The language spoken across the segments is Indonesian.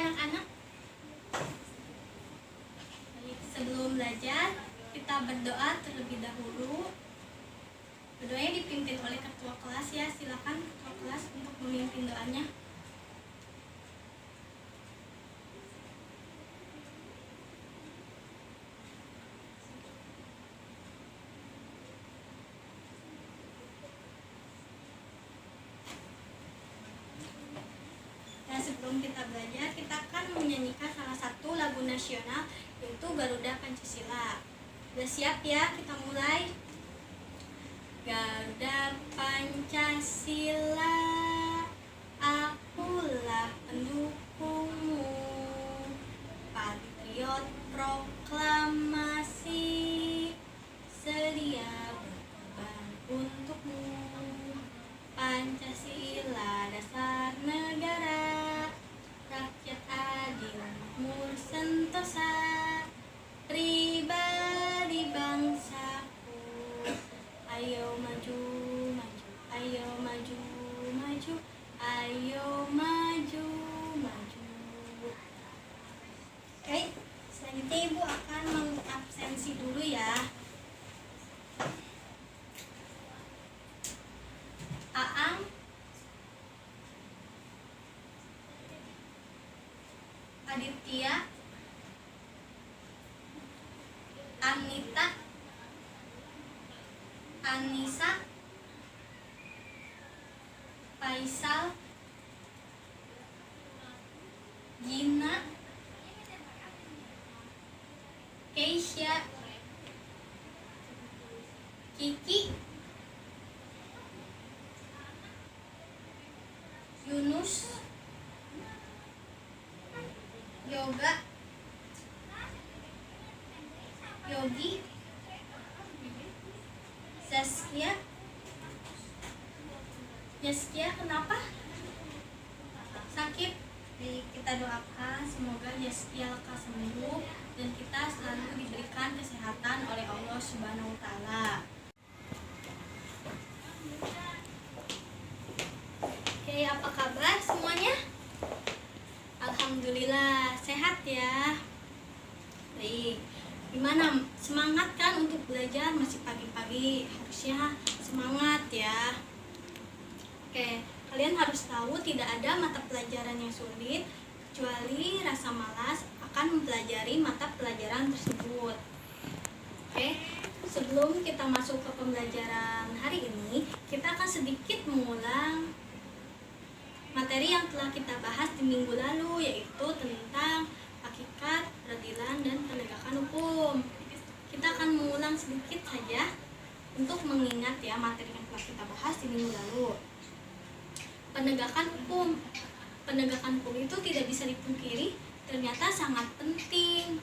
anak-anak. Baik, sebelum belajar kita berdoa terlebih dahulu. Berdoanya dipimpin oleh ketua kelas ya. Silakan ketua kelas untuk memimpin doanya. Sebelum kita belajar, kita akan menyanyikan salah satu lagu nasional, yaitu Garuda Pancasila. Sudah siap ya? Kita mulai. Garuda Pancasila, akulah pendukungmu, patriot proklamasi, sedia berkorban untukmu. Pancasila dasar negara, rakyat adil, makmur sentosa, pribadi bangsaku. Ayo maju, maju, ayo maju, maju, ayo maju, maju. Oke, selanjutnya Ibu akan mengabsensi dulu ya. Aang, Aditya, Anita, Anissa, Faisal, Gina, Keisha, Kiki, Yunus, Yoga, Yogi, Zaskia. Zaskia kenapa? Sakit? Kita doakan semoga Zaskia lekas sembuh dan kita selalu diberikan kesehatan oleh Allah Subhanahu wa Ta'ala. Oke, apa kabar semuanya? Alhamdulillah sehat ya. Baik, gimana? Semangat kan untuk belajar? Masih pagi-pagi, harusnya semangat ya. Oke, kalian harus tahu tidak ada mata pelajaran yang sulit kecuali rasa malas akan mempelajari mata pelajaran tersebut. Oke, sebelum kita masuk ke pembelajaran hari ini, kita akan sedikit mengulang materi yang telah kita bahas di minggu lalu, yaitu tentang hakikat, peradilan, dan penegakan hukum. Kita akan mengulang sedikit saja untuk mengingat ya materi yang telah kita bahas di minggu lalu. Penegakan hukum. Penegakan hukum itu tidak bisa dipungkiri, ternyata sangat penting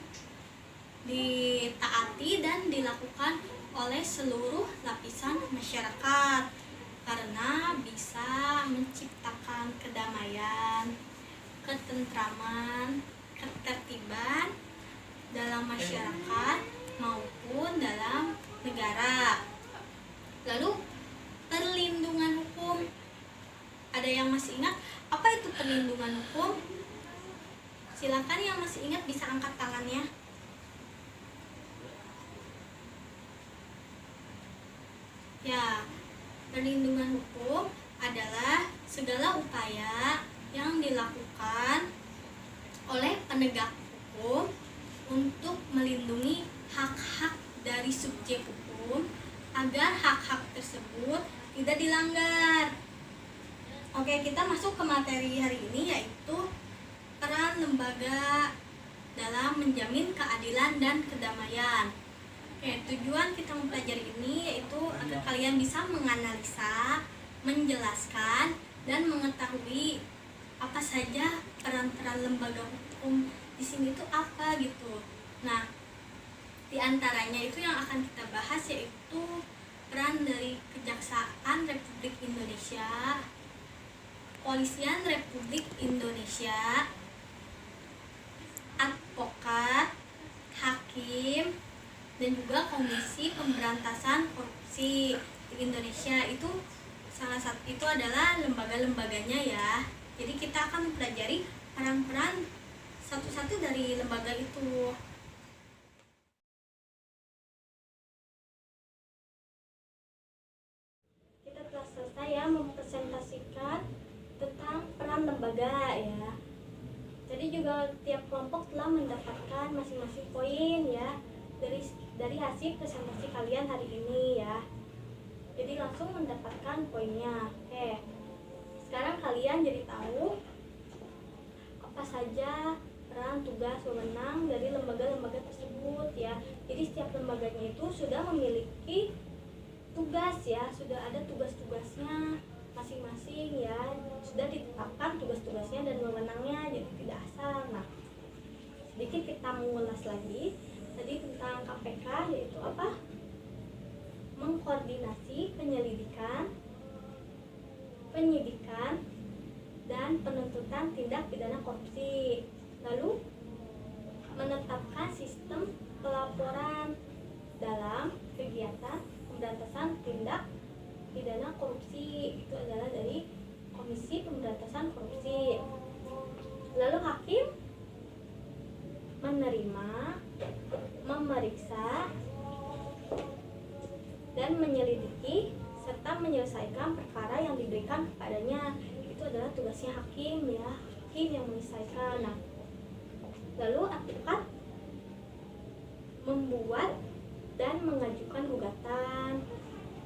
ditaati dan dilakukan oleh seluruh lapisan masyarakat karena bisa menciptakan kedamaian, ketentraman, ketertiban dalam masyarakat maupun dalam negara. Lalu perlindungan hukum. Ada yang masih ingat apa itu perlindungan hukum? Silakan yang masih ingat bisa angkat tangannya. Ya, perlindungan hukum adalah segala upaya yang dilakukan oleh penegak hukum untuk melindungi hak-hak dari subjek hukum agar hak-hak tersebut tidak dilanggar. Oke, kita masuk ke materi hari ini, yaitu peran lembaga dalam menjamin keadilan dan kedamaian. Oke, tujuan kita mempelajari ini yaitu agar kalian bisa menganalisa, menjelaskan, dan mengetahui apa saja peran-peran lembaga hukum di sini itu apa gitu. Nah, di antaranya itu yang akan kita bahas yaitu peran dari Kejaksaan Republik Indonesia, Kepolisian Republik Indonesia, advokat, hakim, dan juga Komisi Pemberantasan Korupsi di Indonesia. Itu salah satu itu adalah lembaga-lembaganya ya. Jadi kita akan mempelajari peran-peran satu-satu dari lembaga itu. Kita telah selesai ya mempresentasikan tentang peran lembaga ya. Jadi juga tiap kelompok telah mendapatkan masing-masing poin ya dari hasil presentasi kalian hari ini ya. Jadi langsung mendapatkan poinnya. Oke. Sekarang kalian jadi tahu apa saja peran, tugas, wewenang dari lembaga-lembaga tersebut ya. Jadi setiap lembaganya itu sudah memiliki tugas ya, sudah ada tugas-tugasnya masing-masing ya, sudah ditetapkan tugas-tugasnya dan wewenangnya, jadi tidak asal. Nah, sedikit kita mengulas lagi tadi tentang KPK, yaitu apa? Mengkoordinasi penyelidikan, penyidikan, dan penuntutan tindak pidana korupsi. Lalu menetapkan sistem pelaporan dalam kegiatan pemberantasan tindak pidana korupsi, itu adalah dari Komisi Pemberantasan Korupsi. Lalu hakim menerima, memeriksa, dan menyelidiki serta menyelesaikan perkara yang diberikan kepadanya. Itu adalah tugasnya hakim ya, hakim yang menyelesaikan. Nah, lalu advokat membuat dan mengajukan gugatan,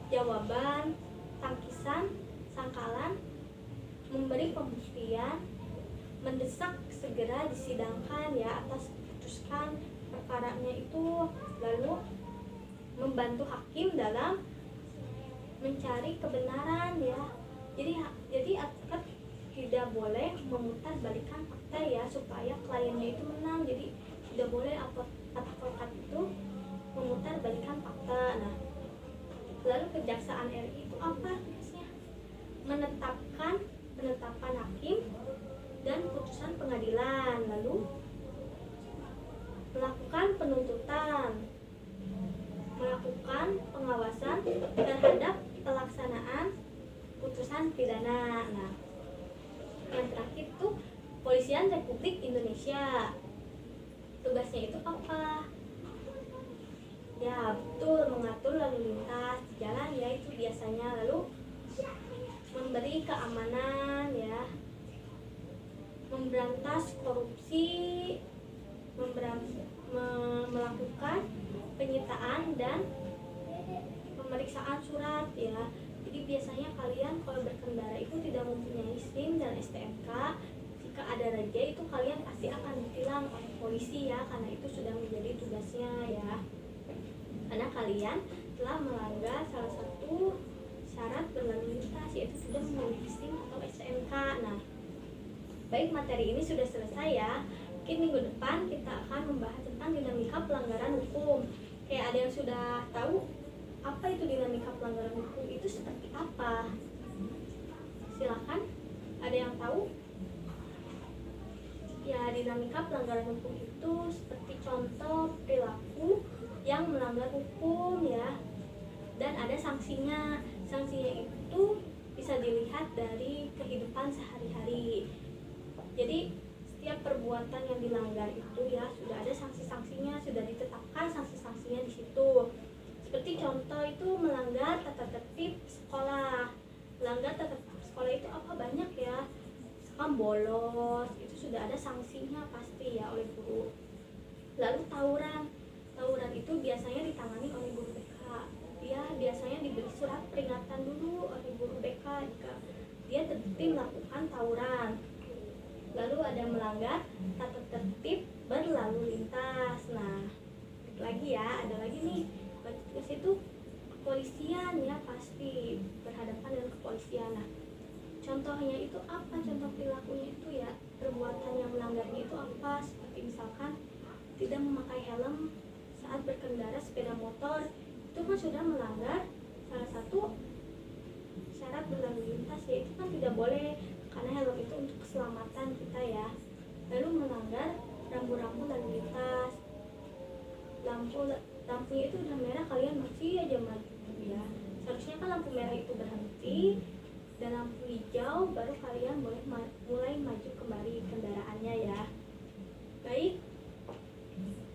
jawaban, tangkisan, sangkalan, memberi pembuktian, mendesak segera disidangkan ya atas putuskan perkaranya itu, lalu membantu hakim dalam mencari kebenaran ya. Jadi advokat tidak boleh memutarbalikkan fakta ya supaya kliennya itu menang. Jadi tidak boleh advokat itu memutarbalikkan fakta. Nah, lalu Kejaksaan RI itu apa tugasnya? Penetapan hakim dan putusan pengadilan, lalu melakukan penuntutan, melakukan pengawasan terhadap pelaksanaan putusan pidana. Nah, yang terakhir itu Kepolisian Republik Indonesia. Tugasnya itu apa? Ya betul, mengatur lalu lintas di jalan ya, itu biasanya. Lalu memberi keamanan ya, memberantas korupsi, melakukan penyitaan dan pemeriksaan surat ya. Jadi biasanya kalian kalau berkendara itu tidak mempunyai SIM dan STNK, jika ada razia itu kalian pasti akan ditilang oleh polisi ya, karena itu sudah menjadi tugasnya ya. Karena kalian telah melanggar salah satu syarat berlalu lintas, yaitu sudah memiliki SIM atau STNK. Nah, baik, materi ini sudah selesai ya. Mungkin minggu depan kita akan membahas tentang dinamika pelanggaran hukum. Kayak ada yang sudah tahu apa itu dinamika pelanggaran hukum itu seperti apa? Silakan, ada yang tahu? Ya, dinamika pelanggaran hukum itu seperti contoh perilaku yang melanggar hukum ya, dan ada sanksinya. Sanksinya itu bisa dilihat dari kehidupan sehari-hari. Jadi setiap perbuatan yang dilanggar itu ya sudah ada sanksi-sanksinya, sudah ditetapkan sanksi-sanksinya di situ. Seperti contoh itu melanggar tata tertib sekolah. Melanggar tata tertib sekolah itu apa? Banyak ya. Misalkan bolos, itu sudah ada sanksinya pasti ya oleh guru. Lalu tawuran. Tawuran itu biasanya ditangani oleh guru BK. Dia biasanya diberi surat peringatan dulu oleh guru BK jika dia terbukti melakukan tawuran. Lalu ada melanggar tata tertib berlalu lintas. Nah, lagi ya, ada lagi nih. Ke situ kepolisian ya, pasti berhadapan dengan kepolisian. Nah, contohnya itu apa? Contoh perilakunya itu ya, perbuatan yang melanggarnya itu apa? Seperti misalkan tidak memakai helm saat berkendara sepeda motor, itu kan sudah melanggar salah satu syarat berlalu lintas, yaitu kan tidak boleh, karena helm itu untuk keselamatan kita ya. Lalu melanggar rambu-rambu lalu lintas, lampunya itu udah merah kalian masih aja maju ya. Seharusnya kan lampu merah itu berhenti dan lampu hijau baru kalian boleh mulai maju kembali kendaraannya ya. Baik,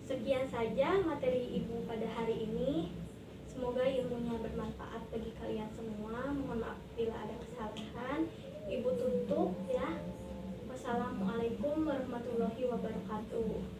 sekian saja materi Ibu pada hari ini. Semoga ilmunya bermanfaat bagi kalian semua. Mohon maaf bila ada kesalahan. Ibu tutup ya. Wassalamualaikum warahmatullahi wabarakatuh.